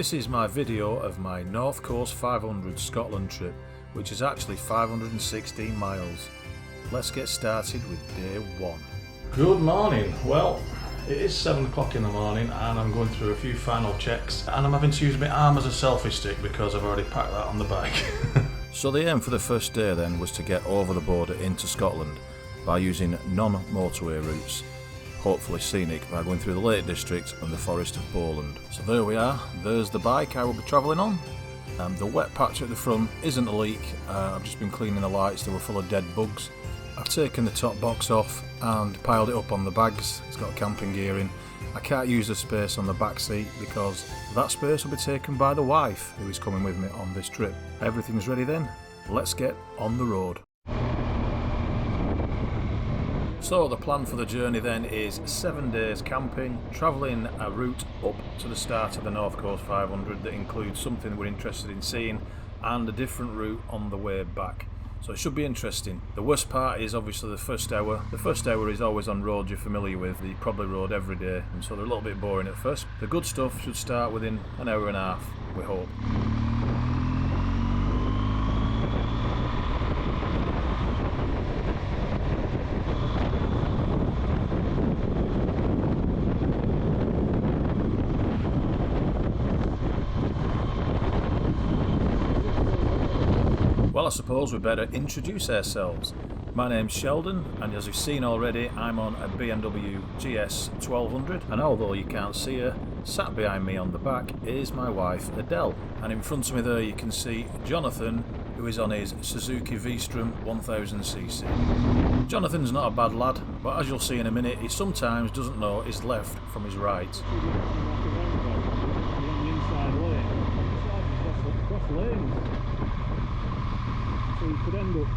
This is my video of my North Coast 500 Scotland trip, which is actually 516 miles. Let's get started with day one. Good morning. Well, it is 7 o'clock in the morning and I'm going through a few final checks and I'm having to use my arm as a selfie stick because I've already packed that on the bike. So the aim for the first day then was to get over the border into Scotland by using non-motorway routes, hopefully scenic, by going through the Lake District and the Forest of Bowland. So there we are, there's the bike I will be travelling on. The wet patch at the front isn't a leak, I've just been cleaning the lights, they were full of dead bugs. I've taken the top box off and piled it up on the bags. It's got camping gear in. I can't use the space on the back seat because that space will be taken by the wife who is coming with me on this trip. Everything's ready then, let's get on the road. So the plan for the journey then is 7 days camping, travelling a route up to the start of the North Coast 500 that includes something we're interested in seeing and a different route on the way back. So it should be interesting. The worst part is obviously the first hour. The first hour is always on roads you're familiar with, that you probably rode every day, and so they're a little bit boring at first. The good stuff should start within an hour and a half, we hope. Well, I suppose we better introduce ourselves. My name's Sheldon, and as you've seen already, I'm on a BMW GS 1200, and although you can't see her, sat behind me on the back is my wife Adele, and in front of me there you can see Jonathan, who is on his Suzuki V-Strom 1000cc. Jonathan's not a bad lad, but as you'll see in a minute, he sometimes doesn't know his left from his right. So you could end up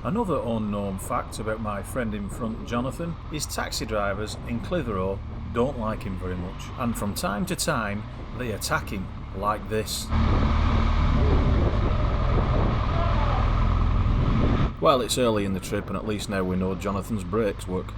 Another unknown fact about my friend in front, Jonathan, is taxi drivers in Clitheroe don't like him very much, and from time to time they attack him like this. Well, it's early in the trip and at least now we know Jonathan's brakes work.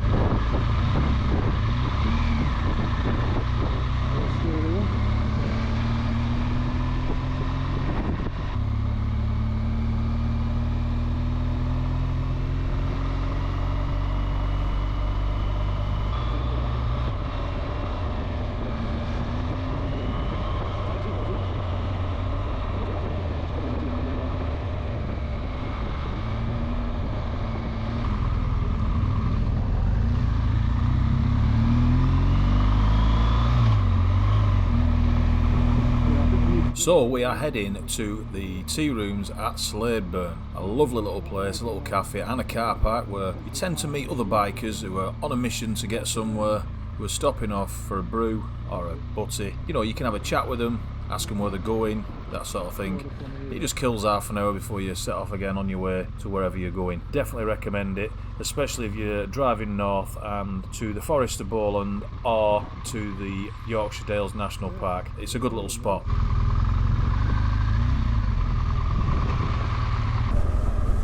So we are heading to the tea rooms at Sladeburn, a lovely little place, a little cafe and a car park where you tend to meet other bikers who are on a mission to get somewhere, who are stopping off for a brew or a butty. You know, you can have a chat with them, ask them where they're going, that sort of thing. It just kills half an hour before you set off again on your way to wherever you're going. Definitely recommend it, especially if you're driving north and to the Forest of Bowland or to the Yorkshire Dales National Park. It's a good little spot.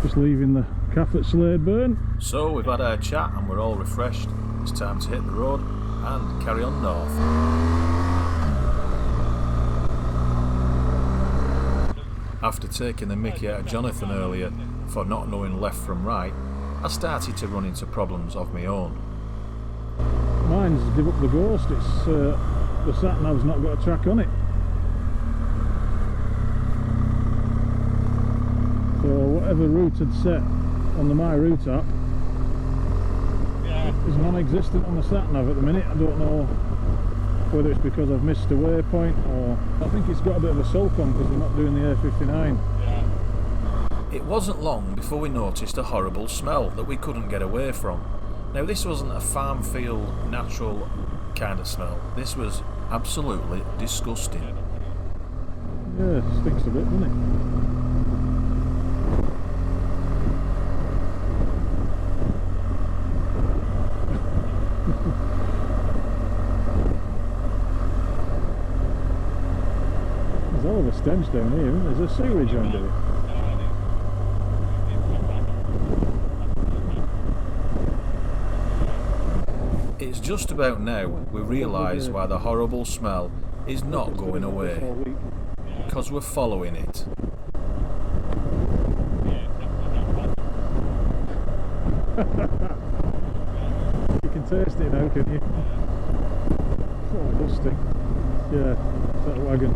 just leaving the cafe at Sladeburn. So we've had our chat and we're all refreshed. It's time to hit the road and carry on north. After taking the mickey out of Jonathan earlier for not knowing left from right, I started to run into problems of my own. Mine's give up the ghost. It's the sat-nav's not got a track on it. So whatever route had set on the My Route app is non-existent on the sat-nav at the minute. I don't know whether it's because I've missed a waypoint, or I think it's got a bit of a sulk on because we're not doing the A59. It wasn't long before we noticed a horrible smell that we couldn't get away from. Now, this wasn't a farm field, natural kind of smell. This was absolutely disgusting. Yeah, it stinks a bit, doesn't it? There's all of a stench down here, isn't there? There's a sewerage under here. It's just about now we realise why the horrible smell is not going away. Because we're following it. You can taste it now, can you? Oh, it does stink. Yeah, that wagon.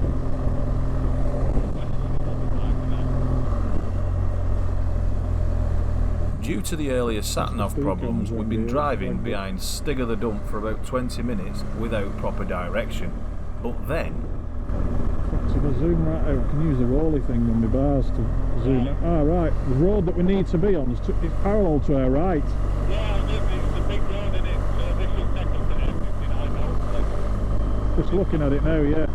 Due to the earlier sat-nav problems, we've been driving behind Stig of the Dump for about 20 minutes without proper direction. But then... So the zoom right out, I can use the rolly thing on my bars to zoom out. Ah, right, the road that we need to be on is parallel to our right. Yeah, it's a big road in it, this will take us to M59. Just looking at it now, yeah.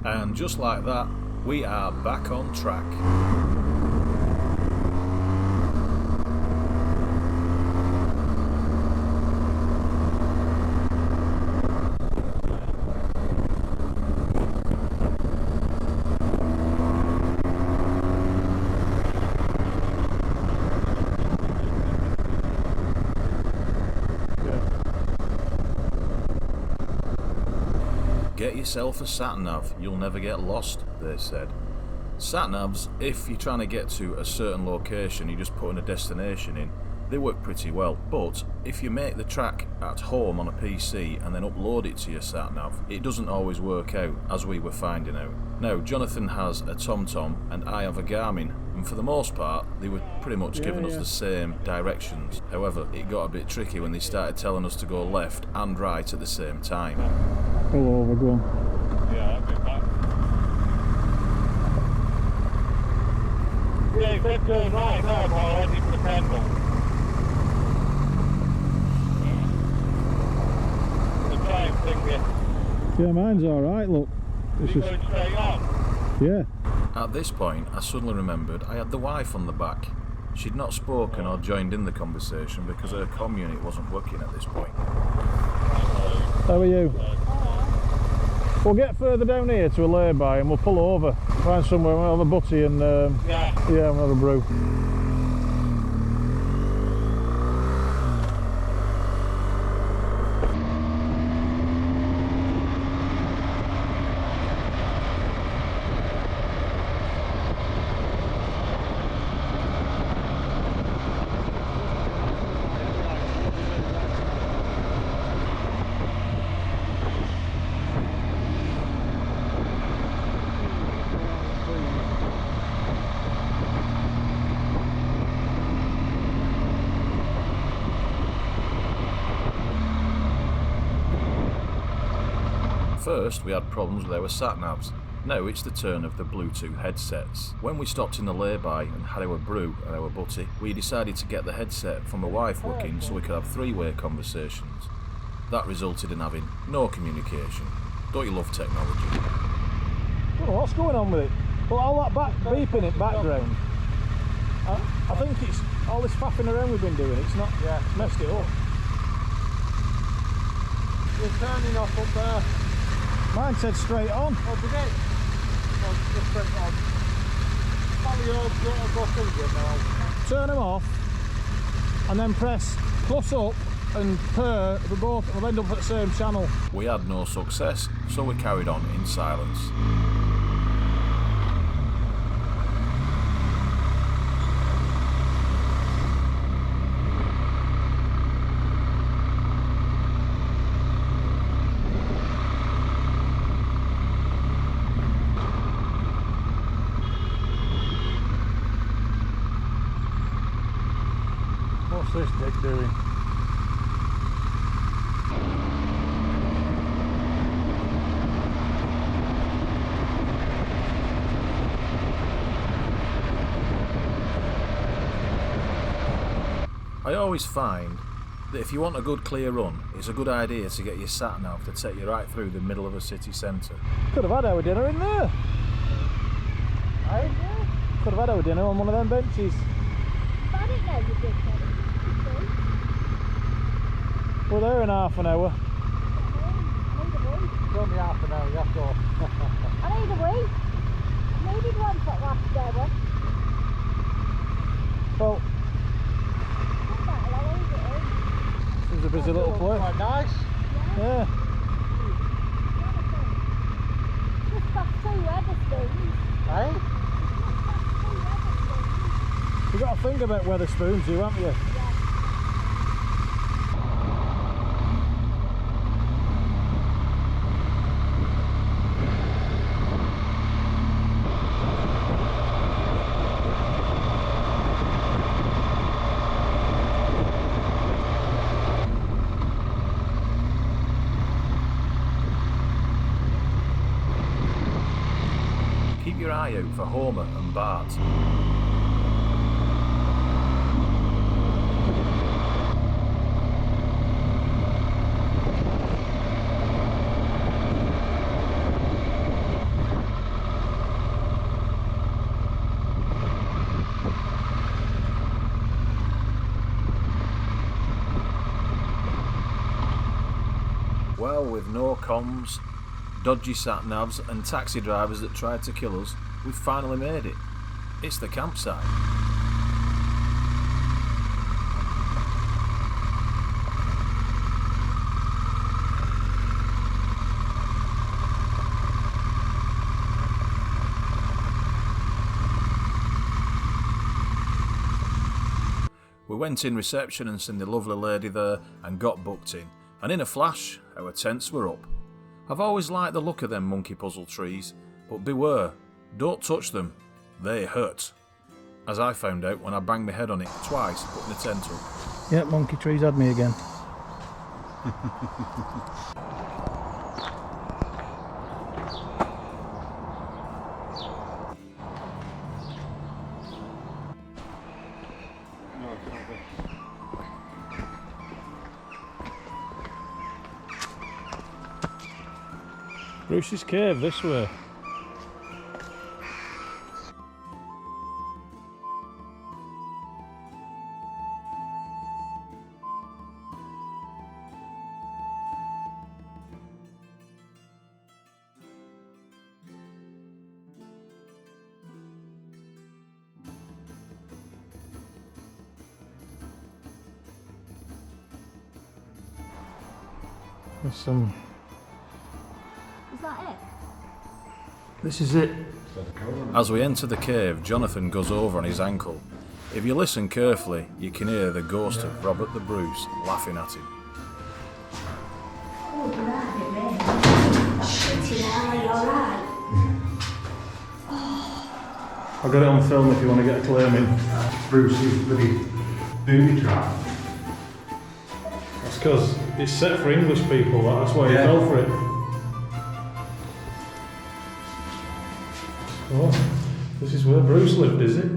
And just like that, we are back on track. Get yourself a sat-nav, you'll never get lost, they said. Sat-navs, if you're trying to get to a certain location, you just put in a destination in, they work pretty well. But if you make the track at home on a PC and then upload it to your sat-nav, it doesn't always work out, as we were finding out. Now, Jonathan has a TomTom and I have a Garmin, and for the most part, they were pretty much giving us the same directions. However, it got a bit tricky when they started telling us to go left and right at the same time. Pull over, go on. Yeah, I'll be back. Yeah, if it goes right now, I'm already for the pendle. The drive thing there. Yeah, mine's alright, look. It's You just... going straight on? Yeah. At this point, I suddenly remembered I had the wife on the back. She'd not spoken or joined in the conversation because her comm unit wasn't working at this point. How are you? We'll get further down here to a lay-by and we'll pull over. Find somewhere, we'll have a butty and yeah, we'll have a brew. First, we had problems with our sat-navs. Now it's the turn of the Bluetooth headsets. When we stopped in the lay-by and had our brew and our butty, we decided to get the headset from my wife working so we could have three-way conversations. That resulted in having no communication. Don't you love technology? I don't know what's going on with it. Well, all that beeping in background. I think it's all this faffing around we've been doing. It's not. Yeah. It's messed it up. You're turning off up there. Mine said straight on. Oh, did it? Oh, just straight on. Follow your go through it now. Turn them off and then press plus up and per, we both will end up at the same channel. We had no success, so we carried on in silence. What's this dick doing? I always find that if you want a good clear run, it's a good idea to get your sat-nav to take you right through the middle of a city centre. Could have had our dinner in there. Hey? Could have had our dinner on one of them benches. I didn't know you did that. We're there in half an hour. It's only half an hour, you have to. I need a wee. I needed one for last hour. Well, it's a busy little place. Quite nice. Yeah. Just got 2 Weatherspoons. Hey? You've got to think about Weatherspoons, you haven't you? Keep your eye out for Homer and Bart. Well, with no comms, dodgy sat-navs and taxi drivers that tried to kill us, we've finally made it. It's the campsite. We went in reception and seen the lovely lady there and got booked in, and in a flash our tents were up. I've always liked the look of them monkey puzzle trees, but beware, don't touch them, they hurt. As I found out when I banged my head on it twice putting the tent up. Yep, monkey trees had me again. Bruce's Cave this way. There's some. Is that it? This is it. As we enter the cave, Jonathan goes over on his ankle. If you listen carefully, you can hear the ghost of Robert the Bruce laughing at him. Oh, you're right, man. You're right. I've got it on film if you want to get a claim in. Bruce's bloody booby trap. That's because it's set for English people, that's why he fell for it. Oh, this is where Bruce lived, is it?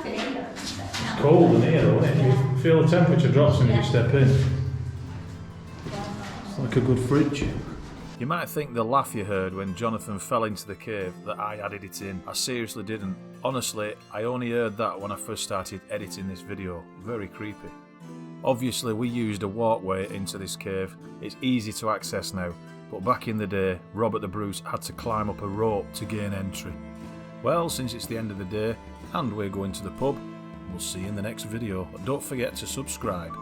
It's cold in here though, isn't it? You feel the temperature drops when you step in. It's like a good fridge. You might think the laugh you heard when Jonathan fell into the cave that I added it in. I seriously didn't. Honestly, I only heard that when I first started editing this video. Very creepy. Obviously we used a walkway into this cave. It's easy to access now, but back in the day, Robert the Bruce had to climb up a rope to gain entry. Well, since it's the end of the day and we're going to the pub, we'll see you in the next video. Don't forget to subscribe.